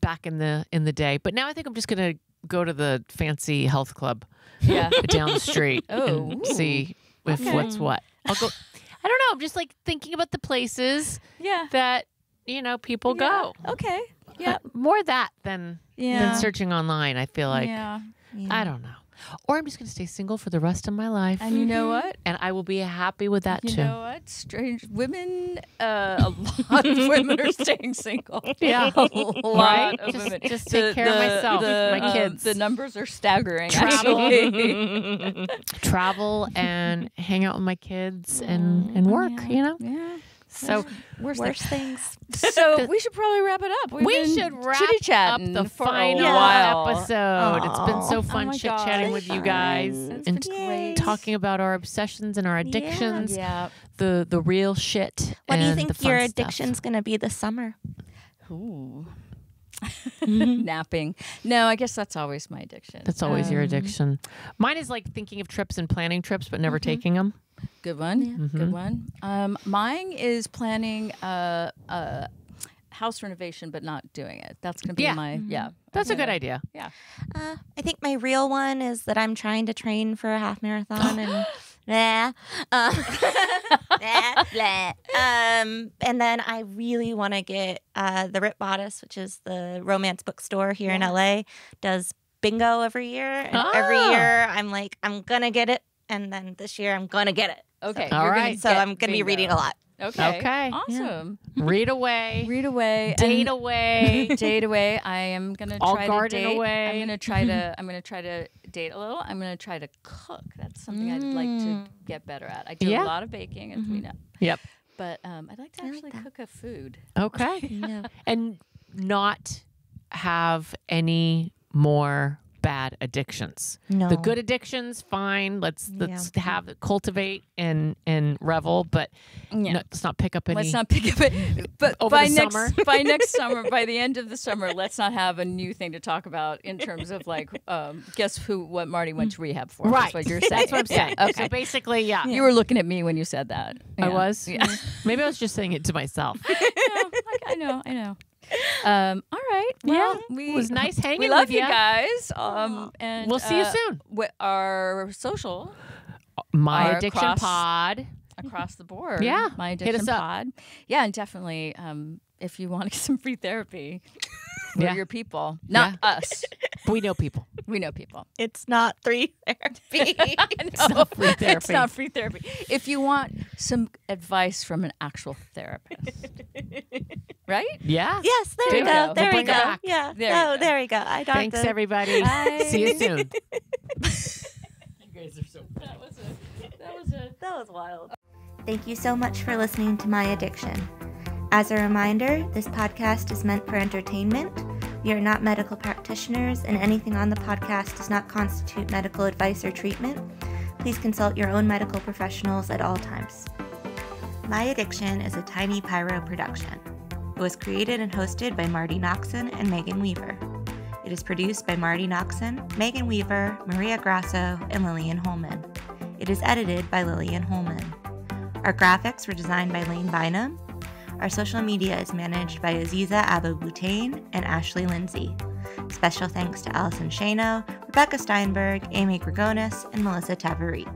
back in the day. But now I think I'm just gonna go to the fancy health club Yeah. down the street Oh, and see if Okay. what's what. I'll go. I don't know. I'm just like thinking about the places Yeah. that people go. Okay. Yeah. More that than Yeah. searching online. I feel like yeah. I don't know. Or I'm just gonna stay single for the rest of my life, And you know what? and I will be happy with that You too. know what? Strange women. A lot of women are staying single. Yeah. a lot Right? of Just- women. just take care of myself, my kids. The numbers are staggering. Travel. Actually. Travel and hang out with my kids and work. Yeah. So Worst things. So we should probably wrap it up. We've we been should wrap up chitty-chatting the for final a while. episode. It's been so Aw. fun my chit chatting gosh. with you guys It's and been great. talking about our obsessions and our addictions, Yeah. the real shit. What do you and the think fun your stuff. addiction's going to be this summer? Ooh. Napping. No, I guess that's always my addiction. That's always your addiction. Mine is like thinking of trips and planning trips, but never taking them. Good one. Mm-hmm. Good one. Mine is planning a house renovation, but not doing it. That's going to be Yeah. my That's a good idea. Yeah. I think my real one is that I'm trying to train for a half marathon and blah. Blah, blah. And then I really want to get the Rip Bodice, which is the romance bookstore here in LA, does bingo every year. And every year I'm like, I'm going to get it. And then this year I'm going to get it. Okay. All you're gonna right. So get I'm going to be bingo. reading a lot. Okay. Okay. Awesome. Read away. Read away. Date and- away. Date away. I am gonna All try to garden date. away. I'm gonna try to date a little. I'm gonna try to cook. That's something I'd like to get better at. I do Yeah. a lot of baking, as we know. Yep. But I'd like to I like actually that. cook a food. Okay. Yeah. And not have any more bad addictions. No. The good addictions, fine. Let's have cultivate and revel, but Yeah. let's not pick up any. Let's not pick up it. But Over by the next summer. by next summer, by the end of the summer, let's not have a new thing to talk about in terms of like guess what Marti went to rehab for. Right. That's what you're saying. That's what I'm saying. Yeah, okay. So basically, yeah. You were looking at me when you said that. I Yeah. was. Yeah. Maybe I was just saying it to myself. I know. All right. Well, it was nice hanging we love with you ya. guys. And We'll see you soon. Our social My Our Addiction cross- Pod. across the board. Yeah. My Hit Addiction us up. Pod. Yeah, and definitely if you want some free therapy, we're Yeah. your people, not us. We know people. We know people. It's not three therapy. It's not free therapy. It's not free therapy. If you want some advice from an actual therapist, right? Yeah. Yes, there There we we go. go. There We'll we bring go. it back. Yeah. There you go. There we go. I don't Thanks, everybody. Bye. See you soon. You guys are so. That was wild. Thank you so much for listening to My Addiction. As a reminder, this podcast is meant for entertainment. We are not medical practitioners, and anything on the podcast does not constitute medical advice or treatment. Please consult your own medical professionals at all times. My Addiction is a Tiny Pyro production. It was created and hosted by Marti Noxon and Megan Weaver. It is produced by Marti Noxon, Megan Weaver, Maria Grasso, and Lillian Holman. It is edited by Lilly and Holman. Our graphics were designed by Lane Bynum. Our social media is managed by Aziza Abu-Boutain and Ashley Lindsay. Special thanks to Allison Shano, Rebecca Steinberg, Amy Gregonis, and Melissa Tavarit.